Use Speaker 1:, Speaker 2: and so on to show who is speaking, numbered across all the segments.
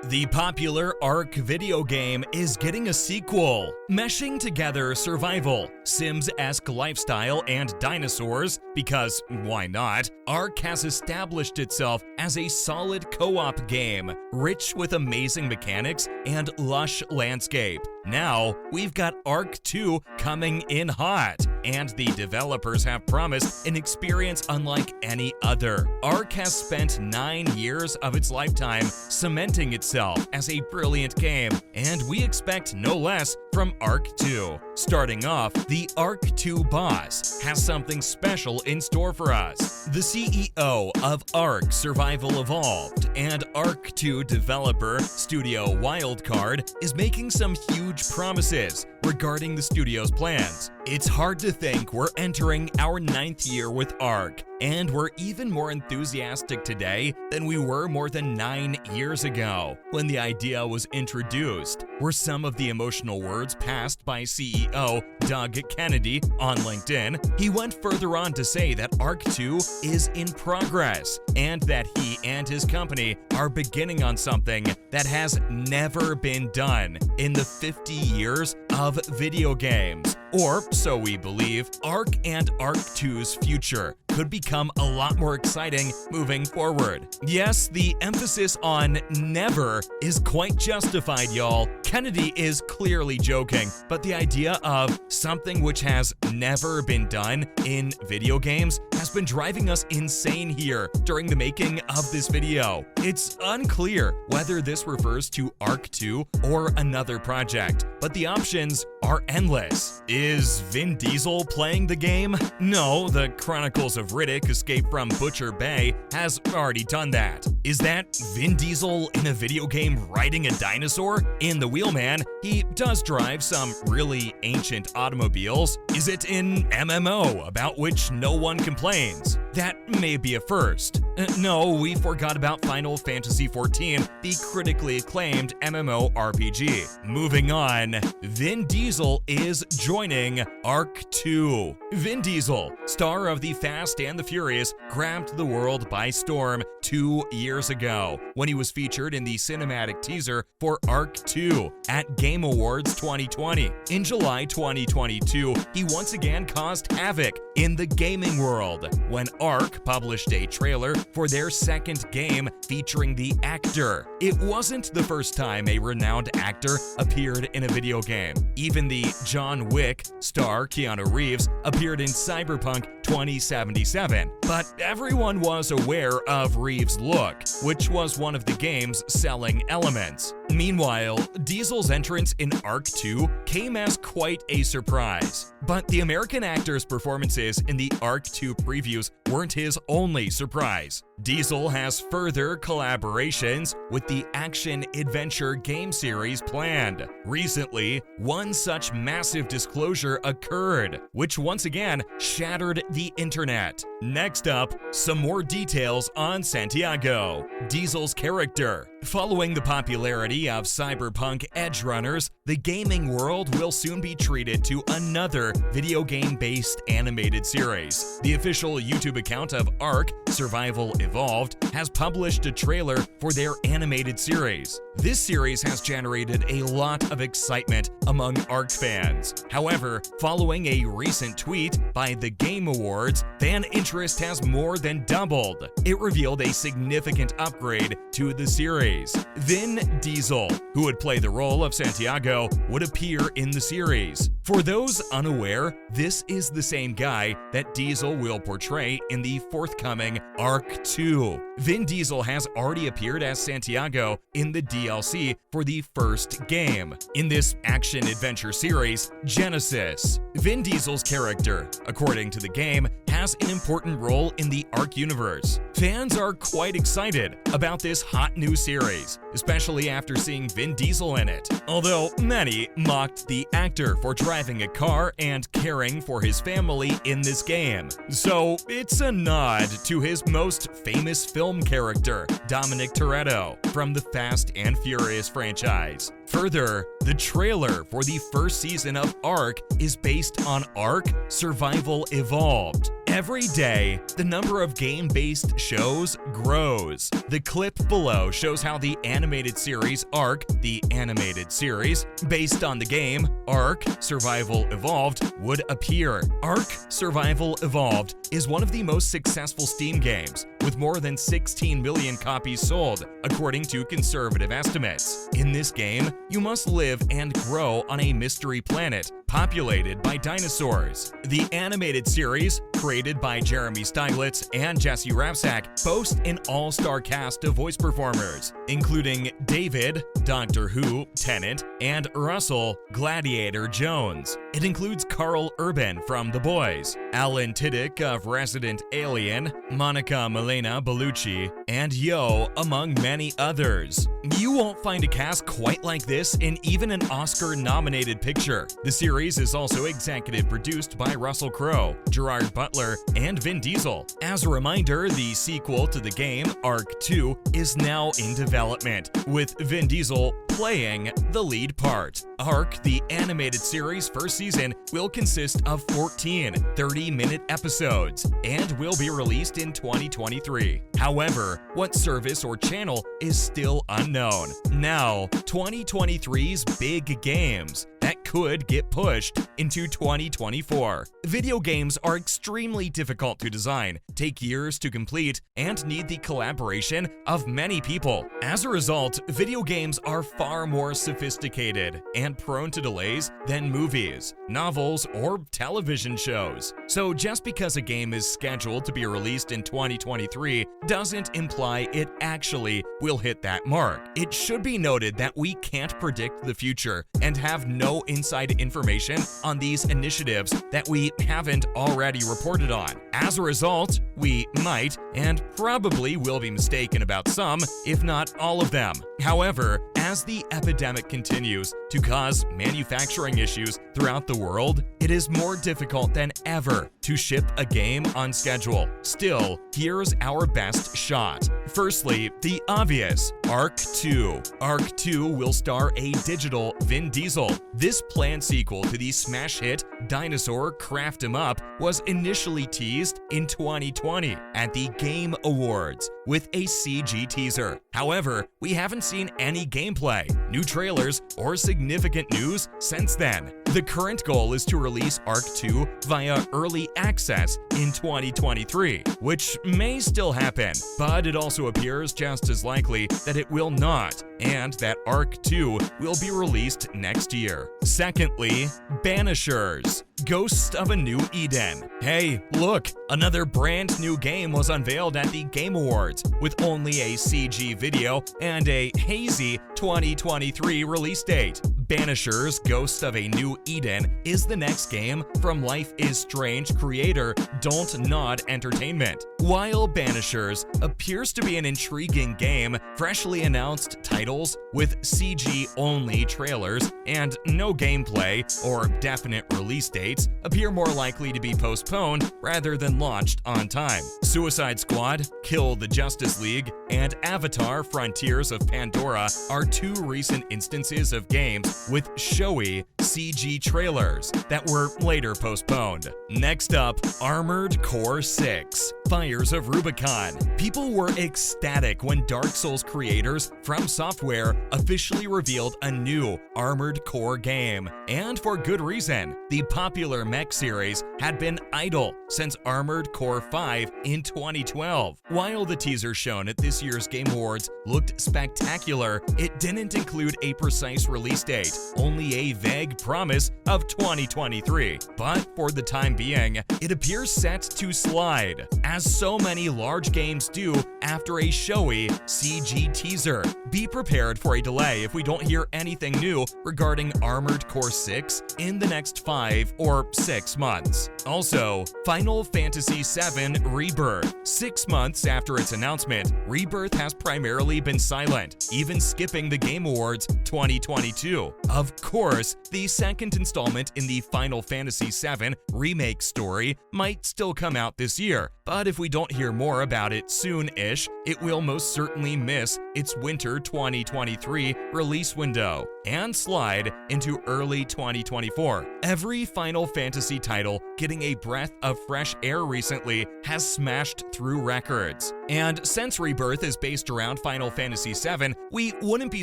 Speaker 1: The popular Ark video game is getting a sequel, meshing together survival, Sims-esque lifestyle, and dinosaurs, because why not? Ark has established itself as a solid co-op game, rich with amazing mechanics and lush landscape. Now, we've got Ark 2 coming in hot, and the developers have promised an experience unlike any other. Ark has spent 9 years of its lifetime cementing itself as a brilliant game, and we expect no less from Ark 2. Starting off, the Ark 2 boss has something special in store for us. The CEO of Ark Survival Evolved and Ark 2 developer Studio Wildcard is making some huge promises regarding the studio's plans. It's hard to think we're entering our 9th year with Ark, and we're even more enthusiastic today than we were more than 9 years ago when the idea was introduced, were some of the emotional words passed by CEO Doug Kennedy on LinkedIn. He went further on to say that Ark 2 is in progress and that he and his company are beginning on something that has never been done in the 50 years of video games. Or so we believe. Ark and Ark 2's future could become a lot more exciting moving forward. Yes, the emphasis on never is quite justified, y'all. Kennedy is clearly joking, but the idea of something which has never been done in video games has been driving us insane here during the making of this video. It's unclear whether this refers to Ark 2 or another project, but the options are endless. Is Vin Diesel playing the game? No, the Chronicles of Riddick Escape from Butcher Bay has already done that. Is that Vin Diesel in a video game riding a dinosaur? In The Wheelman, he does drive some really ancient automobiles. Is it in MMO, about which no one complains? That may be a first. No, we forgot about Final Fantasy XIV, the critically acclaimed MMORPG. Moving on, Vin Diesel is joining Ark 2. Vin Diesel, star of The Fast and the Furious, grabbed the world by storm 2 years ago when he was featured in the cinematic teaser for Ark 2 at Game Awards 2020. In July 2022, he once again caused havoc in the gaming world when Ark published a trailer for their second game featuring the actor. It wasn't the first time a renowned actor appeared in a video game. Even the John Wick star Keanu Reeves appeared in Cyberpunk 2077, but everyone was aware of Reeves' look, which was one of the game's selling elements. Meanwhile, Diesel's entrance in Ark 2 came as quite a surprise. But the American actor's performances in the Ark 2 previews weren't his only surprise. Diesel has further collaborations with the action-adventure game series planned. Recently, one such massive disclosure occurred, which once again shattered the internet. Next up, some more details on Santiago, Diesel's character. Following the popularity of cyberpunk edge runners, the gaming world will soon be treated to another video game-based animated series. The official YouTube account of Ark Survival Evolved has published a trailer for their animated series. This series has generated a lot of excitement among Ark fans. However, following a recent tweet by the Game Awards, fan interest has more than doubled. It revealed a significant upgrade to the series. Vin Diesel, who would play the role of Santiago, would appear in the series. For those unaware, this is the same guy that Diesel will portray in the forthcoming Ark 2. Vin Diesel has already appeared as Santiago in the DLC for the first game. In this action-adventure series, Genesis, Vin Diesel's character, according to the game, has an important role in the Ark universe. Fans are quite excited about this hot new series, especially after seeing Vin Diesel in it. Although many mocked the actor for driving a car and caring for his family in this game. So it's a nod to his most famous film character, Dominic Toretto, from the Fast and Furious franchise. Further, the trailer for the first season of Ark is based on Ark Survival Evolved. Every day, the number of game-based shows, grows. The clip below shows how the animated series Ark, the animated series, based on the game Ark Survival Evolved, would appear. Ark Survival Evolved is one of the most successful Steam games, with more than 16 million copies sold, according to conservative estimates. In this game, you must live and grow on a mystery planet populated by dinosaurs. The animated series, created by Jeremy Stieglitz and Jesse Rapsak, boasts an all-star cast of voice performers, including David, Doctor Who, Tennant, and Russell, Gladiator Jones. It includes Carl Urban from The Boys, Alan Tudyk of Resident Alien, Monica Milena Bellucci, and Yo, among many others. You won't find a cast quite like this in even an Oscar-nominated picture. The series is also executive produced by Russell Crowe, Gerard Butler, and Vin Diesel. As a reminder, the sequel to the game, Ark 2, is now in development, with Vin Diesel playing the lead part. Ark, the animated series first season, will consist of 14 30-minute episodes and will be released in 2023. However, what service or channel is still unknown. Now, 2023's big games that could get pushed into 2024. Video games are extremely difficult to design, take years to complete, and need the collaboration of many people. As a result, video games are far more sophisticated and prone to delays than movies, novels, or television shows. So just because a game is scheduled to be released in 2023 doesn't imply it actually will hit that mark. It should be noted that we can't predict the future and have no inside information on these initiatives that we haven't already reported on. As a result, we might and probably will be mistaken about some, if not all of them. However, as the epidemic continues to cause manufacturing issues throughout the world, it is more difficult than ever to ship a game on schedule. Still, here's our best shot. Firstly, the obvious, Ark 2. Ark 2 will star a digital Vin Diesel. This planned sequel to the smash hit dinosaur Craft 'em Up was initially teased in 2020 at the Game Awards with a CG teaser. However, we haven't seen any gameplay, new trailers, or significant news since then. The current goal is to release Ark 2 via early access in 2023, which may still happen, but it also appears just as likely that it will not, and that Ark 2 will be released next year. Secondly, Banishers, Ghosts of a New Eden. Hey, look, another brand new game was unveiled at the Game Awards with only a CG video and a hazy 2023 release date. Banishers, Ghosts of a New Eden is the next game from Life is Strange creator Don't Nod Entertainment. While Banishers appears to be an intriguing game, freshly announced titles with CG-only trailers and no gameplay or definite release dates appear more likely to be postponed rather than launched on time. Suicide Squad, Kill the Justice League, and Avatar: Frontiers of Pandora are two recent instances of games with showy CG trailers that were later postponed. Next up, Armored Core 6, Fires of Rubicon. People were ecstatic when Dark Souls creators From Software officially revealed a new Armored Core game, and for good reason. The popular mech series had been idle since Armored Core 5 in 2012. While the teaser shown at this year's Game Awards looked spectacular, it didn't include a precise release date, only a vague promise of 2023. But for the time being, it appears set to slide, as so many large games do after a showy CG teaser. Be prepared for a delay if we don't hear anything new regarding Armored Core 6 in the next 5 or 6 months. Also, Final Fantasy VII Rebirth. 6 months after its announcement, Rebirth has primarily been silent, even skipping the Game Awards 2022. Of course, the second installment in the Final Fantasy VII remake story might still come out this year, but if we don't hear more about it soon-ish, it will most certainly miss its winter 2023 release window. and slide into early 2024. Every Final Fantasy title getting a breath of fresh air recently has smashed through records. And since Rebirth is based around Final Fantasy VII, we wouldn't be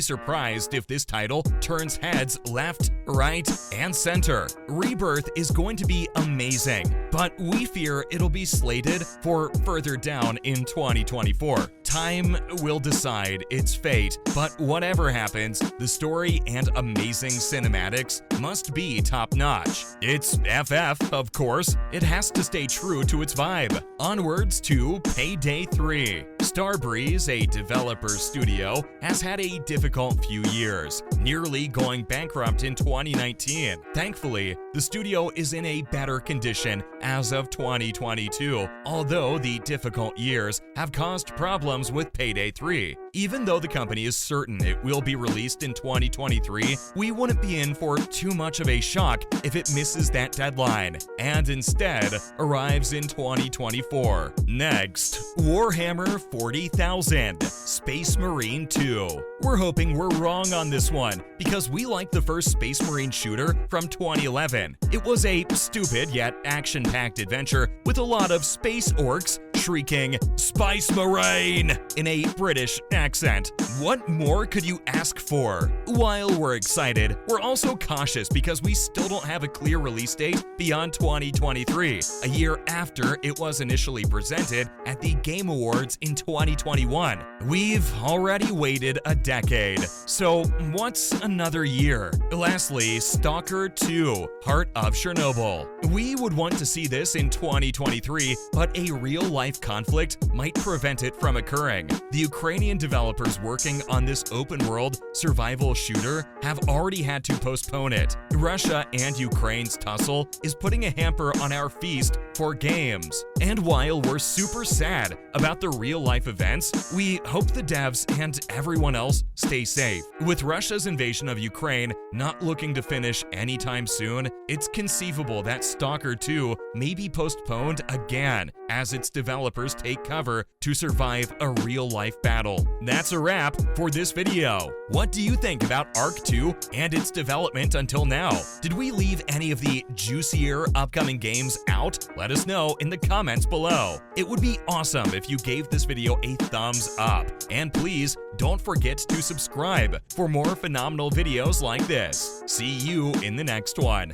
Speaker 1: surprised if this title turns heads left, right, and center. Rebirth is going to be amazing, but we fear it'll be slated for further down in 2024. Time will decide its fate, but whatever happens, the story and amazing cinematics must be top-notch. It's FF, of course. It has to stay true to its vibe. Onwards to Payday 3. Starbreeze, a developer studio, has had a difficult few years, nearly going bankrupt in 2019. Thankfully, the studio is in a better condition as of 2022, although the difficult years have caused problems with Payday 3. Even though the company is certain it will be released in 2023, we wouldn't be in for too much of a shock if it misses that deadline, and instead arrives in 2024. Next, Warhammer 40,000, Space Marine 2. We're hoping we're wrong on this one, because we like the first Space Marine shooter from 2011. It was a stupid yet action-packed adventure with a lot of space orcs shrieking "Spice Marine" in a British accent. What more could you ask for? While we're excited, we're also cautious because we still don't have a clear release date beyond 2023, a year after it was initially presented at the Game Awards in 2021. We've already waited a decade, so what's another year? Lastly, Stalker 2, Heart of Chernobyl. We would want to see this in 2023, but a real-life conflict might prevent it from occurring. The Ukrainian developers working on this open-world survival shooter have already had to postpone it. Russia and Ukraine's tussle is putting a hamper on our feast for games. And while we're super sad about the real-life events, we hope the devs and everyone else stay safe. With Russia's invasion of Ukraine not looking to finish anytime soon, it's conceivable that Stalker 2 may be postponed again as its developers take cover to survive a real-life battle. That's a wrap for this video. What do you think about Ark 2 and its development until now? Did we leave any of the juicier upcoming games out? Let us know in the comments below. It would be awesome if you gave this video a thumbs up. And please don't forget to subscribe for more phenomenal videos like this. See you in the next one.